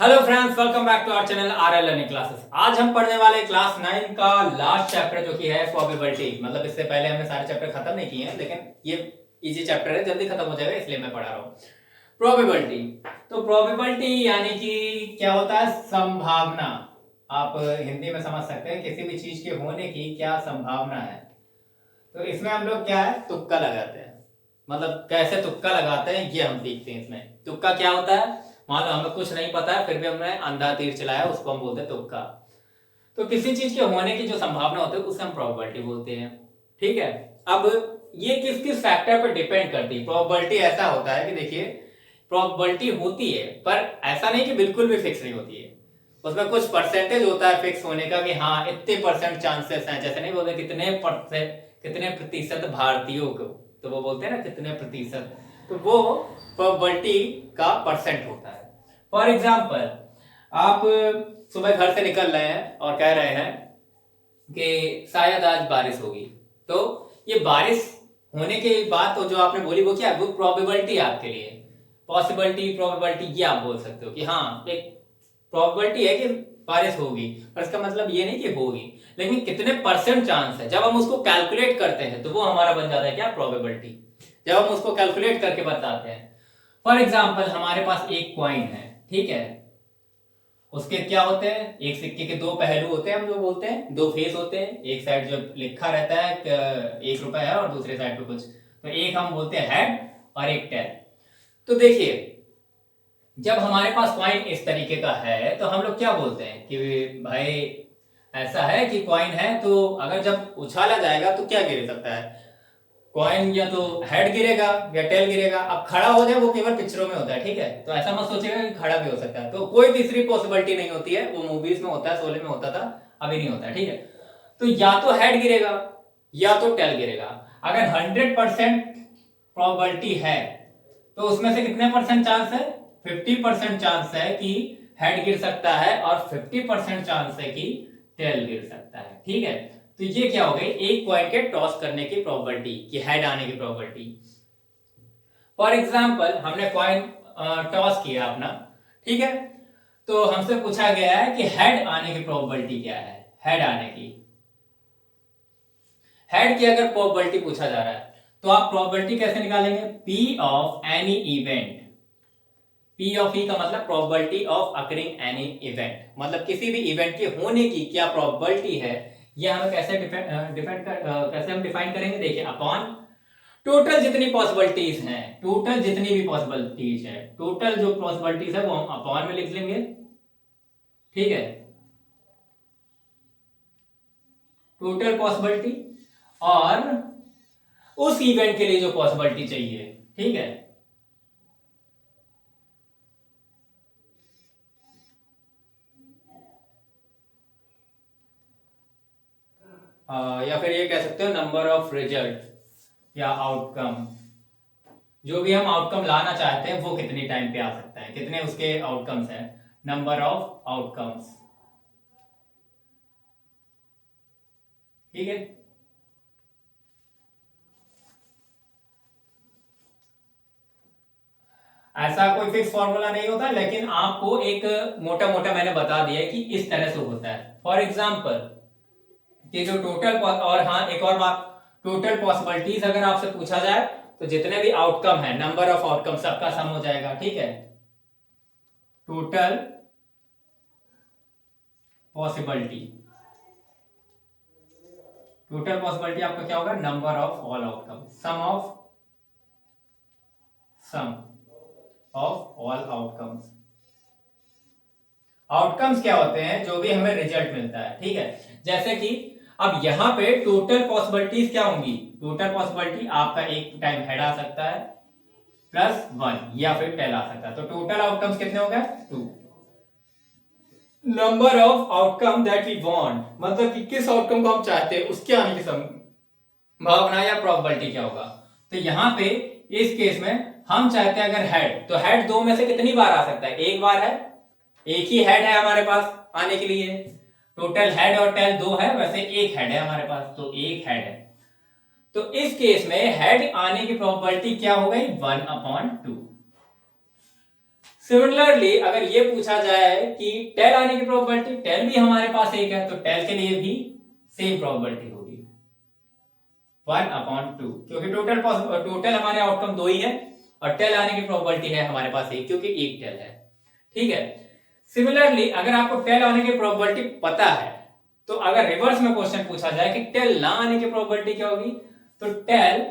Hello friends, welcome back to our channel RL learning classes. आज हम पढ़ने वाले क्लास 9 का लास्ट चैप्टर जो कि है प्रोबेबिलिटी। मतलब इससे पहले हमने सारे चैप्टर खत्म नहीं किए हैं, लेकिन ये इजी चैप्टर है, जल्दी खत्म हो जाएगा, इसलिए मैं पढ़ा रहा हूँ। प्रोबेबिलिटी, तो प्रोबेबिलिटी यानी कि क्या होता है? संभावना। आप हिंदी में समझ सकते हैं किसी भी चीज के होने की क्या संभावना है। तो इसमें हम लोग क्या है, तुक्का लगाते हैं। मतलब कैसे तुक्का लगाते हैं ये हम सीखते हैं। इसमें तुक्का क्या होता है? मान लो हमें कुछ नहीं पता है, फिर भी हमने अंधा तीर चलाया, उसको हम बोलते हैं तुक्का। तो किसी चीज के होने की जो संभावना होती है उसे हम प्रोबेबिलिटी बोलते हैं। ठीक है। अब ये किस किस फैक्टर पर डिपेंड करती है? प्रोबेबिलिटी ऐसा होता है कि देखिए, प्रोबेबिलिटी होती है पर ऐसा नहीं कि बिल्कुल भी फिक्स नहीं होती है। उसमें कुछ परसेंटेज होता है फिक्स होने का कि हाँ इतने परसेंट चांसेस हैं। जैसे नहीं बोलते कितने प्रतिशत भारतीयों को, तो वो बोलते हैं ना कितने प्रतिशत, तो वो प्रोबेबिलिटी का परसेंट होता है। फॉर एग्जाम्पल, आप सुबह घर से निकल रहे हैं और कह रहे हैं कि शायद आज बारिश होगी। तो ये बारिश होने के बाद तो जो आपने बोली वो क्या है? वो प्रोबेबिलिटी आपके लिए। पॉसिबिलिटी, प्रोबेबिलिटी ये आप बोल सकते हो कि हाँ एक प्रोबेबिलिटी है कि बारिश होगी, पर इसका मतलब ये नहीं कि होगी। लेकिन कितने परसेंट चांस है, जब हम उसको कैलकुलेट करते हैं तो वो हमारा बन जाता है क्या? प्रोबेबिलिटी। जब हम उसको कैलकुलेट करके बताते हैं। फॉर एग्जाम्पल, हमारे पास एक कॉइन है, ठीक है। उसके क्या होते हैं? एक सिक्के के दो पहलू होते हैं, हम जो बोलते हैं दो फेस होते हैं। एक साइड जो लिखा रहता है 1 रुपया है, और दूसरे साइड पे कुछ, तो एक हम बोलते हैं हेड और एक टेल। तो देखिए, जब हमारे पास कॉइन इस तरीके का है तो हम लोग क्या बोलते हैं कि भाई ऐसा है कि कॉइन है, तो अगर जब उछाला जाएगा तो क्या गिर सकता है? कॉइन या तो हेड गिरेगा या टेल गिरेगा। अब खड़ा हो जाए वो केवल पिक्चरों में होता है, ठीक है। तो ऐसा मत सोचिएगा कि खड़ा भी हो सकता है। तो कोई तीसरी पॉसिबिलिटी नहीं होती है, वो मूवीज में होता है, शोले में होता था, अभी नहीं होता है, ठीक है। तो या तो हेड गिरेगा या तो टेल गिरेगा। अगर 100% प्रोबेबिलिटी है तो उसमें से कितने परसेंट चांस है? 50% चांस है कि हेड गिर सकता है और 50% चांस है कि टेल गिर सकता है, ठीक है। तो ये क्या हो गई? एक कॉइन के टॉस करने की प्रोबेबिलिटी, कि हेड आने की प्रोबेबिलिटी। फॉर एग्जांपल, हमने कॉइन टॉस किया अपना, ठीक है। तो हमसे पूछा गया है कि हेड आने की प्रोबेबिलिटी क्या है? हेड आने की, हेड की अगर प्रोबेबिलिटी पूछा जा रहा है तो आप प्रोबेबिलिटी कैसे निकालेंगे? P of any event. P of E का मतलब probability of occurring any event, मतलब किसी भी इवेंट के होने की क्या प्रोबेबिलिटी है, ये हमें कैसे कैसे हम डिफाइन करेंगे? देखिए, अपॉन टोटल जितनी पॉसिबिलिटीज हैं, टोटल जितनी भी पॉसिबिलिटीज है, टोटल जो पॉसिबिलिटीज है वो हम अपॉन में लिख लेंगे, ठीक है। टोटल पॉसिबिलिटी और उस इवेंट के लिए जो पॉसिबिलिटी चाहिए, ठीक है। या फिर ये कह सकते हो नंबर ऑफ रिजल्ट या आउटकम। जो भी हम आउटकम लाना चाहते हैं वो कितनी टाइम पे आ सकता है, कितने उसके आउटकम्स हैं, नंबर ऑफ आउटकम्स, ठीक है। ऐसा कोई फिक्स फॉर्मूला नहीं होता, लेकिन आपको एक मोटा मोटा मैंने बता दिया है कि इस तरह से होता है। फॉर एग्जाम्पल, कि जो टोटल, और हाँ एक और बात, टोटल पॉसिबिलिटीज अगर आपसे पूछा जाए तो जितने भी आउटकम है, नंबर ऑफ आउटकम सबका सम हो जाएगा, ठीक है। टोटल पॉसिबिलिटी, टोटल पॉसिबिलिटी आपका क्या होगा? Number of all outcome, sum of all outcomes. Outcomes क्या होते हैं? जो भी हमें रिजल्ट मिलता है, ठीक है। जैसे कि अब यहां पे टोटल पॉसिबिलिटीज क्या होंगी? टोटल पॉसिबिलिटी आपका एक टाइम हेड आ सकता है +1, या फिर टेल आ सकता है। तो टोटल आउटकम्स कितने हो गए? 2। Number of outcome that we want, मतलब कि किस आउटकम को हम चाहते हैं उसके आने की संभावना या प्रोबेबिलिटी क्या होगा। तो यहां पे इस केस में हम चाहते हैं अगर हेड, तो हेड दो में से कितनी बार आ सकता है? एक बार है, एक ही हेड है हमारे पास आने के लिए। टोटल हेड और टेल दो है, वैसे एक हेड है हमारे पास, तो एक हेड है। तो इस केस में हेड आने की प्रोबेबिलिटी क्या हो गई? 1/2। सिमिलरली अगर ये पूछा जाए कि टेल आने की प्रोबेबिलिटी, टेल भी हमारे पास एक है, तो टेल के लिए भी सेम प्रोबेबिलिटी होगी 1/2, क्योंकि टोटल हमारे आउटकम 2 ही है और टेल आने की प्रोबेबिलिटी है हमारे पास एक, क्योंकि एक टेल है। ठीक है। सिमिलरली अगर आपको टेल आने की प्रोबेबिलिटी पता है, तो अगर रिवर्स में क्वेश्चन पूछा जाए कि टेल ना आने की प्रोबेबिलिटी क्या होगी, तो टेल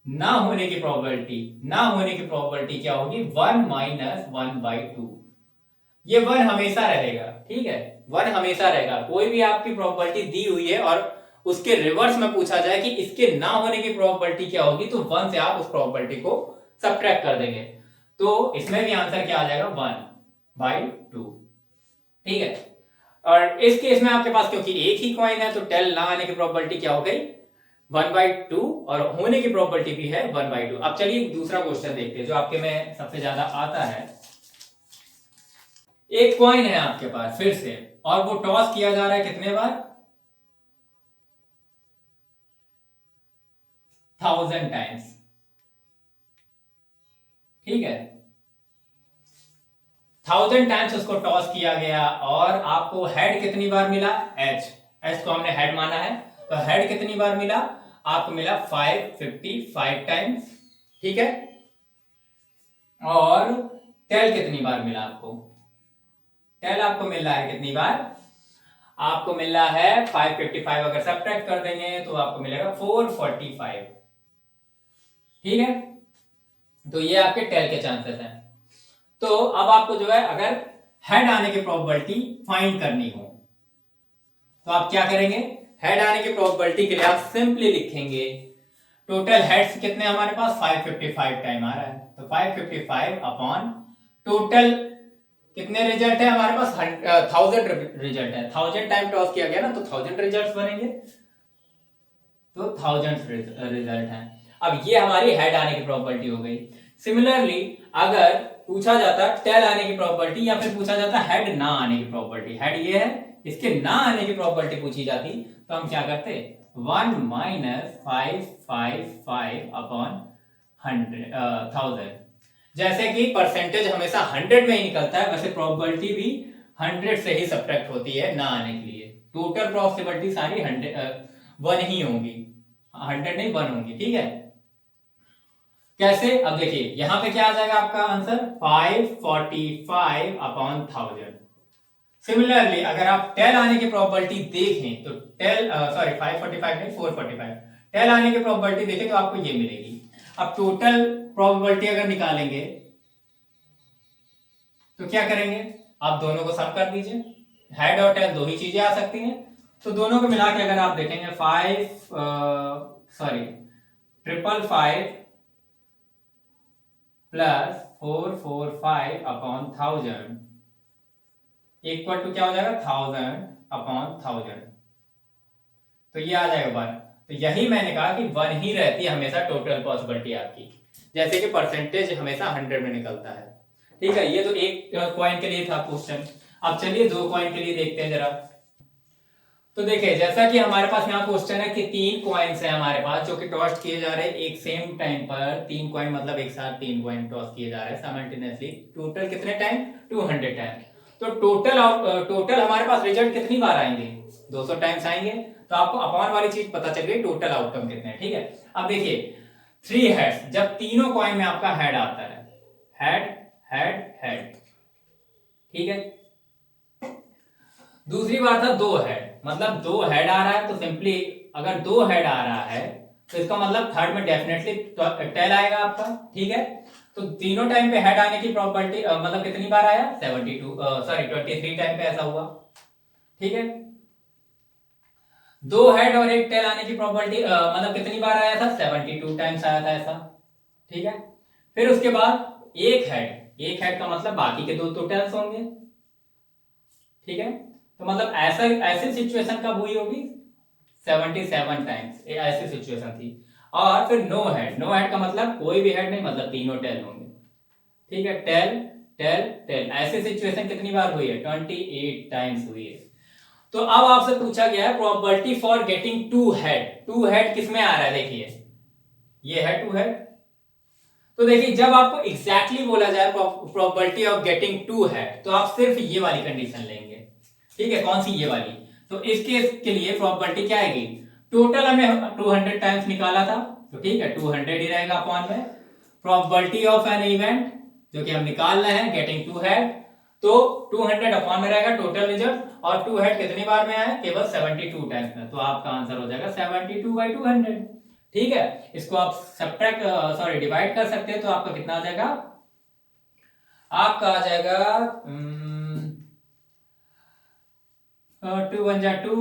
ना होने की प्रोबेबिलिटी क्या होगी, 1 - 1/2। ये 1 हमेशा रहेगा। ठीक है, 1 हमेशा रहेगा। कोई भी आपकी प्रोबेबिलिटी दी हुई है और उसके रिवर्स में पूछा जाए कि इसके ना होने की प्रोबेबिलिटी क्या होगी, तो 1 से आप उस प्रोबेबिलिटी को सब्ट्रैक्ट कर देंगे। तो इसमें भी आंसर क्या आ जाएगा, 1/2। ठीक है। और इस केस में आपके पास क्योंकि एक ही कॉइन है, तो टेल ना आने की प्रोबेबिलिटी क्या हो गई, 1/2, और होने की प्रोबेबिलिटी भी है 1/2। अब चलिए दूसरा क्वेश्चन देखते हैं जो आपके में सबसे ज्यादा आता है। एक कॉइन है आपके पास फिर से, और वो टॉस किया जा रहा है कितने बार, 1000 टाइम्स। ठीक है, 1000 टाइम्स उसको टॉस किया गया और आपको हेड कितनी बार मिला, एच को हमने हेड माना है, तो हेड कितनी बार मिला, आपको मिला 555 टाइम्स। ठीक है, और टेल कितनी बार मिला आपको, टेल आपको मिल रहा है कितनी बार, आपको मिल रहा है 555। अगर सब्ट्रैक्ट कर देंगे तो आपको मिलेगा 445। ठीक है, तो ये आपके टेल के चांसेस हैं। तो अब आपको जो है अगर हेड आने की प्रोबेबिलिटी फाइंड करनी हो, तो आप क्या करेंगे, हेड आने की प्रोबेबिलिटी के लिए आप सिंपली लिखेंगे टोटल हेड्स कितने हमारे पास 555 टाइम आ रहा है, तो 555 अपॉन टोटल कितने रिजल्ट है हमारे पास, 1000 रिजल्ट है। 1000 टाइम टॉस किया गया ना, तो 1000 रिजल्ट बनेंगे, तो 1000 रिजल्ट है। अब ये हमारी हेड आने की प्रोबेबिलिटी हो गई। सिमिलरली अगर पूछा जाता टेल आने की प्रोबेबिलिटी, या फिर पूछा जाता हेड ना आने की प्रोबेबिलिटी, हेड ये है, इसके ना आने की प्रोबेबिलिटी पूछी जाती, तो हम क्या करते, 1 - 555 अपॉन 1000। जैसे कि परसेंटेज हमेशा 100 में ही निकलता है, वैसे प्रोबेबिलिटी भी 100 से ही सब्ट्रैक्ट होती है ना आने के लिए। टोटल पॉसिबिलिटी सारी 1 ही होंगी, 100 नहीं 1 होंगी। ठीक है, कैसे, अब देखिए यहां पे क्या आ जाएगा आपका आंसर, 545 अपॉन 1000। सिमिलरली अगर आप टेल आने की प्रोबेबिलिटी देखें, तो टेल 545 नहीं 445, टेल आने की प्रोबेबिलिटी देखें तो आपको ये मिलेगी। अब टोटल प्रोबेबिलिटी अगर निकालेंगे तो क्या करेंगे, आप दोनों को सम कर दीजिए, हेड और टेल दो ही चीजें आ सकती हैं, तो दोनों को मिला के अगर आप देखेंगे 555 प्लस 445 अपॉन 1000 इक्वल टू क्या हो जाएगा, 1000 अपॉन 1000, तो ये आ जाएगा 1। तो यही मैंने कहा कि 1 ही रहती है हमेशा टोटल पॉसिबिलिटी आपकी, जैसे कि परसेंटेज हमेशा 100 में निकलता है। ठीक है, ये तो एक कॉइन के लिए था क्वेश्चन। अब चलिए 2 कॉइन के लिए देखते हैं जरा। तो देखिए जैसा कि हमारे पास यहाँ क्वेश्चन है कि 3 कॉइन्स है हमारे पास जो कि टॉस किए जा रहे हैं एक सेम टाइम पर, 3 कॉइन मतलब एक साथ 3 कॉइन टॉस किए जा रहे हैं साइमल्टेनियसली, टोटल कितने टाइम, 200 टाइम। तो टोटल हमारे पास रिजल्ट कितनी बार आएंगे, 200 टाइम्स आएंगे। तो आपको अपॉन वाली चीज पता चल गई, टोटल आउटकम कितने हैं। ठीक है, अब देखिए 3 हेड्स, जब तीनों कॉइन में आपका हेड आता है, हेड हेड हेड। ठीक है, दूसरी बार था 2 हेड, मतलब 2 हेड आ रहा है, तो सिंपली अगर 2 हेड आ रहा है तो इसका मतलब थर्ड में डेफिनेटली टेल आएगा आपका। ठीक है, तो तीनों टाइम पे हेड आने की प्रोबेबिलिटी मतलब कितनी बार आया, 23 टाइम पे ऐसा हुआ। ठीक है, 2 हेड और एक टेल आने की प्रोबेबिलिटी मतलब कितनी बार आया था, 72 टाइम्स आया था ऐसा। ठीक है, फिर उसके बाद एक हेड का मतलब बाकी के 2 तो टेल्स होंगे। ठीक है, तो मतलब ऐसी सिचुएशन कब हुई होगी, 77 टाइम्स ऐसी सिचुएशन थी। और फिर नो हेड का मतलब कोई भी हेड नहीं, मतलब तीनों टेल होंगे। ठीक है, टेल टेल टेल, ऐसी सिचुएशन कितनी बार हुई है, 28 टाइम्स हुई है। तो अब आपसे पूछा गया है probability for getting 2 head. 2 head किसमें आ रहा है, देखिए ये है 2 हेड, तो देखिए जब आपको एग्जैक्टली बोला जाए प्रोबेबिलिटी ऑफ गेटिंग टू है तो आप सिर्फ ये वाली कंडीशन लेंगे, ठीक है, कौन सी, ये वाली। तो इस केस के लिए प्रोबेबिलिटी क्या आएगी, टोटल हमने 200 टाइम्स निकाला था तो ठीक है 200 ही रहेगा अपॉन में प्रोबेबिलिटी ऑफ एन इवेंट जो कि हम निकाल रहे हैं गेटिंग टू हेड, तो 200 अपॉन में रहेगा टोटल रिजल्ट, और टू हेड कितनी बार में आया, केवल 72 टाइम्स में, तो आपका आंसर हो जाएगा 72/200। ठीक है, इसको आप सब्ट्रैक्ट डिवाइड कर सकते हैं, तो आपका कितना आ जाएगा, आपका आ जाएगा 2 1 जा 2,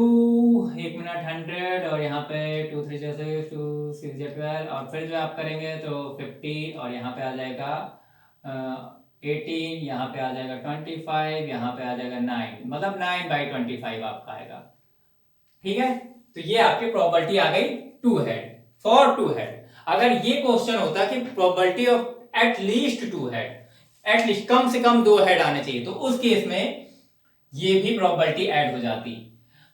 1 मिनट 100, और यहाँ पे 2 3 जा 6, 2 6 जा 12, और फिर जो आप करेंगे तो 50, और यहाँ पे आ जाएगा 18, यहाँ पे आ जाएगा 25, यहाँ पे आ जाएगा 9, मतलब 9/25 आपका आएगा। ठीक है, तो ये आपकी प्रोबेबिलिटी आ गई two head, for two head. अगर ये क्वेश्चन होता कि probability of at least two head, at least कम से कम 2 हेड आने चाहिए, तो उस केस में ये भी प्रोबेबिलिटी ऐड हो जाती।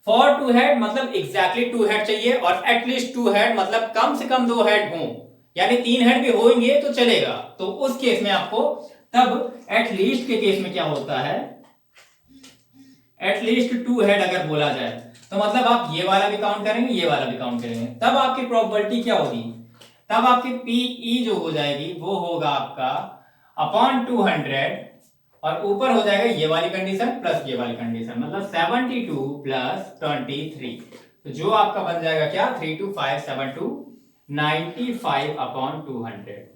फॉर टू हेड मतलब एग्जैक्टली 2 हेड चाहिए, और एटलीस्ट 2 हेड मतलब कम से कम 2 हेड हो, यानी 3 हेड भी होंगे तो चलेगा। तो उस केस में आपको तब एटलीस्ट के केस में क्या होता है, एटलीस्ट 2 हेड अगर बोला जाए तो मतलब आप ये वाला भी काउंट करेंगे, ये वाला भी काउंट करेंगे, तब आपकी प्रोबेबिलिटी क्या होगी, तब आपकी पीई जो हो जाएगी वो होगा आपका अपॉन 200, और ऊपर हो जाएगा ये वाली कंडीशन प्लस ये वाली कंडीशन, मतलब 72 प्लस 23, तो जो आपका बन जाएगा क्या, 32572 95/200,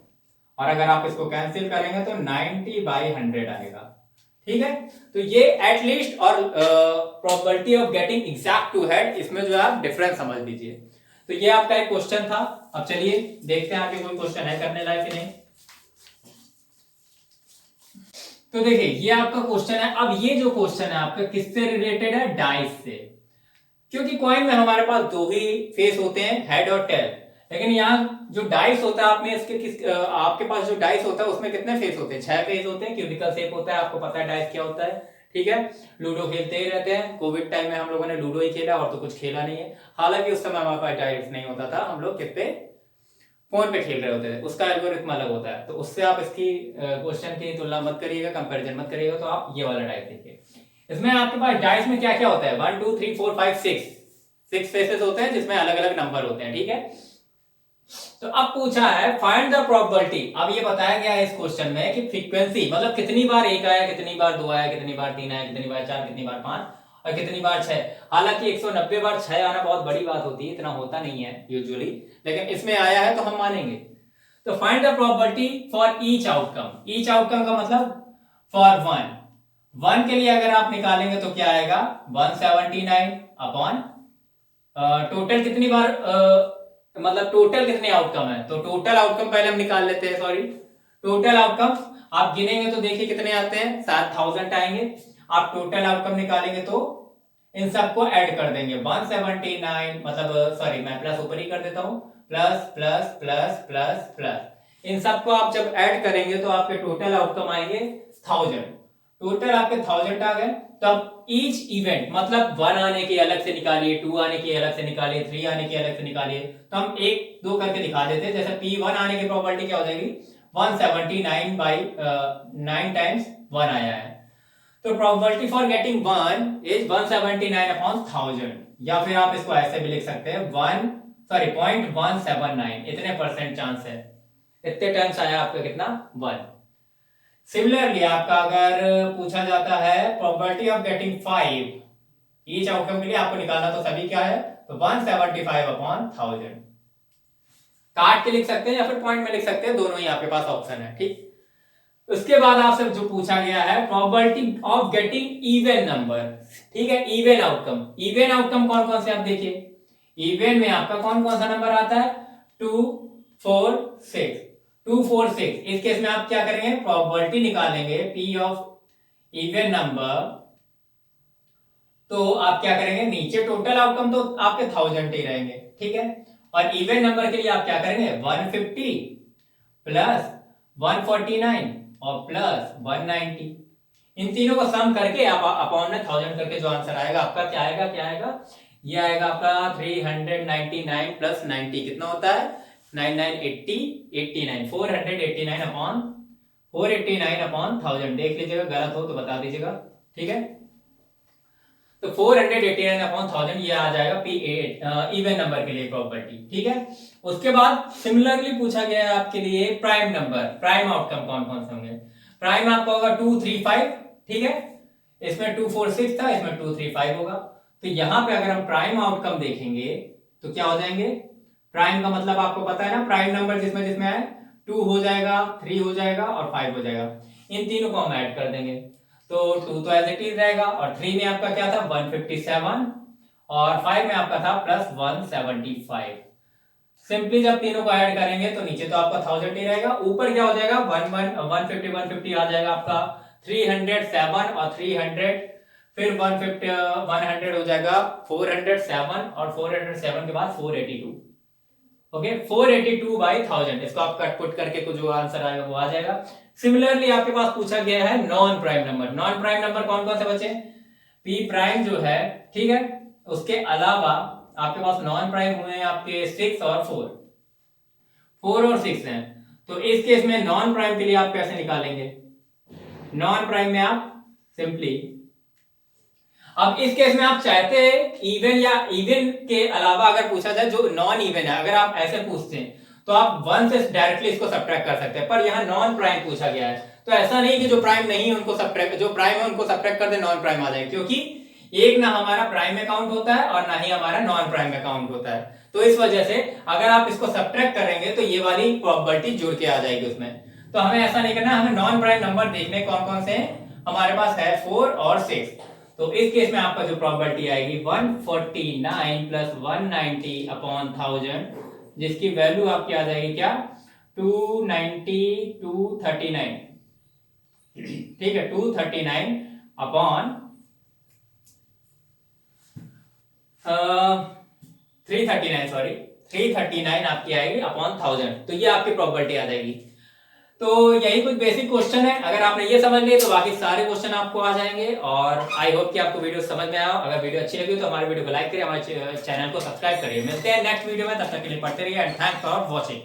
और अगर आप इसको कैंसिल करेंगे तो 90/100 आएगा। ठीक है, तो ये एटलीस्ट और probability of getting exact two head, इसमें जो है आप डिफरेंस समझ लीजिए। तो ये आपका एक क्वेश्चन था। अब चलिए देखते हैं आगे कोई क्वेश्चन है करने लायक कि नहीं। तो देखिए ये आपका क्वेश्चन है। अब ये जो क्वेश्चन है आपका किससे रिलेटेड है, डाइस से, क्योंकि कॉइन में हमारे पास 2 ही फेस होते हैं, हेड और टेल, लेकिन यहाँ जो डाइस होता है आपने इसके आपके पास जो डाइस होता है उसमें कितने फेस होते हैं, 6 फेस होते हैं, क्यूबिकल शेप होता है, आपको पता है डाइस क्या होता है। ठीक है, लूडो खेलते ही रहते हैं, कोविड टाइम में हम लोगों ने लूडो ही खेला और तो कुछ खेला नहीं है, हालांकि उस समय हमारे पास डाइस नहीं होता था, हम लोग कितने फोन पे खेल रहे होते थे, उसका एल्गोरिथम अलग होता है, तो उससे आप इसकी क्वेश्चन की तुलना मत करिएगा, कंपैरिजन मत करिएगा, तो आप ये वाला डाइस देखिए। इसमें आपके पास डाइस में क्या क्या होता है, 1 2 3 4 5 6 फेसेस होते हैं जिसमें अलग अलग नंबर होते हैं। ठीक है, तो अब पूछा है फाइंड द प्रोबेबिलिटी। अब ये बताया गया है इस क्वेश्चन में कि फ्रीक्वेंसी मतलब कितनी बार 1 आया, कितनी बार 2 आया, कितनी बार 3 आया, कितनी बार 4, कितनी बार 5 और कितनी बार 6। हालांकि 190 बार 6 आना बहुत बड़ी बात होती है, इतना होता नहीं है यूजुअली, लेकिन इसमें आया है तो हम मानेंगे। तो find the probability for each outcome. Each outcome का मतलब फॉर 1 के लिए अगर आप निकालेंगे तो क्या आएगा, 179 अपॉन टोटल कितनी बार मतलब टोटल कितने आउटकम है, तो टोटल आउटकम पहले हम निकाल लेते हैं। सॉरी, टोटल आउटकम आप गिनेंगे तो देखिए कितने आते हैं, 7000 आएंगे। आप टोटल आउटकम निकालेंगे तो इन सबको ऐड कर देंगे, 179 मतलब सॉरी मैं प्लस ऊपर ही कर देता हूं, plus plus plus plus plus, इन सबको आप जब ऐड करेंगे तो आपके टोटल आउटकम आएंगे 1000। टोटल आपके 1000 आ गए। तब ईच इवेंट मतलब 1 आने की अलग से निकालिए, 2 आने की अलग से निकालिए, 3 आने की अलग से निकालिए, तो हम 1 2 करके दिखा देते हैं। जैसे P1 आने की प्रोबेबिलिटी क्या हो जाएगी, 179/9 टाइम्स 1 आया है, तो प्रोबेबिलिटी फॉर गेटिंग 1 इज 179/1000, या फिर आप इसको ऐसे भी लिख सकते हैं 0.179, इतने परसेंट चांस है, इतने टाइम्स आया आपका कितना, 1। सिमिलरली आपका अगर पूछा जाता है probability of getting 5 each outcome के लिए, आपको निकालना तो सभी क्या है, तो 175/1000 काट के लिख सकते हैं या फिर पॉइंट में लिख सकते हैं, दोनों ही आपके पास ऑप्शन है। ठीक, उसके बाद आपसे जो पूछा गया है probability of getting even number. ठीक है, इवन आउटकम, इवन आउटकम कौन कौन से आप देखिए, इवन में आपका कौन कौन सा नंबर आता है, 2 4 6, 2 4 6। इस केस में आप क्या करेंगे, प्रोबेबिलिटी निकालेंगे पी ऑफ इवन नंबर, तो आप क्या करेंगे, नीचे टोटल आउटकम तो आपके 1000 ही रहेंगे। ठीक है, और इवन नंबर के लिए आप क्या करेंगे, 150 प्लस 149 और प्लस 190, इन तीनों को सम करके आप अपॉन में 1000 करके जो आंसर आएगा आपका क्या आएगा, क्या आएगा, ये आएगा आपका 399 प्लस 90, कितना होता है 9980 89 489 अपॉन 489 अपॉन 1000 देख लीजिएगा, गलत हो तो बता दीजिएगा, ठीक है। तो 489 अपॉन 1000 ये आ जाएगा इवन नंबर के लिए प्रॉपर्टी, ठीक है। उसके बाद सिमिलरली पूछा गया है आपके लिए प्राइम नंबर, प्राइम आउटकम कौन कौन से होंगे। प्राइम आपका होगा 235, ठीक है, इसमें 246 था, इसमें 235 होगा। तो यहां पे अगर हम प्राइम आउटकम देखेंगे तो क्या हो जाएंगे, प्राइम का मतलब आपको पता है ना, प्राइम नंबर जिसमें जिसमें आए 2 हो जाएगा, 3 हो जाएगा और 5 हो जाएगा, इन तीनों को हम ऐड कर देंगे। तो 2 तो एज इट इज रहेगा, और 3 में आपका क्या था 157, और 5 में आपका था प्लस 175। सिंपली जब तीनों को ऐड करेंगे तो नीचे तो आपका 1000 ही रहेगा, ऊपर क्या हो जाएगा 150 आ जाएगा आपका 307, और 300 फिर 100 हो जाएगा 407, और 407 के बाद 482, ओके 482 बाई 1000। इसको आप कट पुट करके कुछ जो आंसर आएगा वो आ जाएगा। सिमिलरली आपके पास पूछा गया है non prime number. Non prime number कौन कौन से बचे, पी प्राइम जो है, ठीक है, उसके अलावा आपके पास नॉन प्राइम हुए हैं आपके 6 और 4 और 6 हैं। तो इस केस में नॉन प्राइम के लिए आप कैसे निकालेंगे, नॉन प्राइम में आप सिंपली, अब इस केस में आप चाहते हैं इवन या इवन के अलावा अगर पूछा जाए जो नॉन इवन है, अगर आप ऐसे पूछते हैं तो आप 1 से डायरेक्टली इसको सब्ट्रैक्ट कर सकते हैं, पर यहाँ नॉन प्राइम पूछा गया है तो ऐसा नहीं कि जो प्राइम नहीं है उनको सब्ट्रैक्ट, जो प्राइम है उनको सब्ट्रैक्ट कर दे नॉन प्राइम आ जाए, क्योंकि एक ना हमारा प्राइम में काउंट होता है और ना ही हमारा नॉन प्राइम में काउंट होता है। तो इस वजह से अगर आप इसको सब्ट्रैक्ट करेंगे तो ये वाली प्रॉपर्टी जुड़ के आ जाएगी उसमें। तो हमें ऐसा नहीं करना, हमें नॉन प्राइम नंबर देखने कौन कौन से हैं, हमारे पास है 4 और 6। तो इस केस में आपका जो प्रॉपर्टी आएगी 149 प्लस 190 अपॉन 1000, जिसकी वैल्यू आपकी आ जाएगी क्या 239, ठीक है, 239 अपॉन 339, सॉरी 339 आपकी आएगी अपॉन 1000। तो ये आपकी प्रॉपर्टी आ जाएगी। तो यही कुछ बेसिक क्वेश्चन है, अगर आपने ये समझ लिए तो बाकी सारे क्वेश्चन आपको आ जाएंगे। और आई होप कि आपको वीडियो समझ में आया हो। अगर वीडियो अच्छी लगी तो हमारे वीडियो को लाइक करिए, हमारे चैनल को सब्सक्राइब करिए। मिलते हैं नेक्स्ट वीडियो में, तब तक के लिए पढ़ते रहिए एंड थैंक्स फॉर वॉचिंग।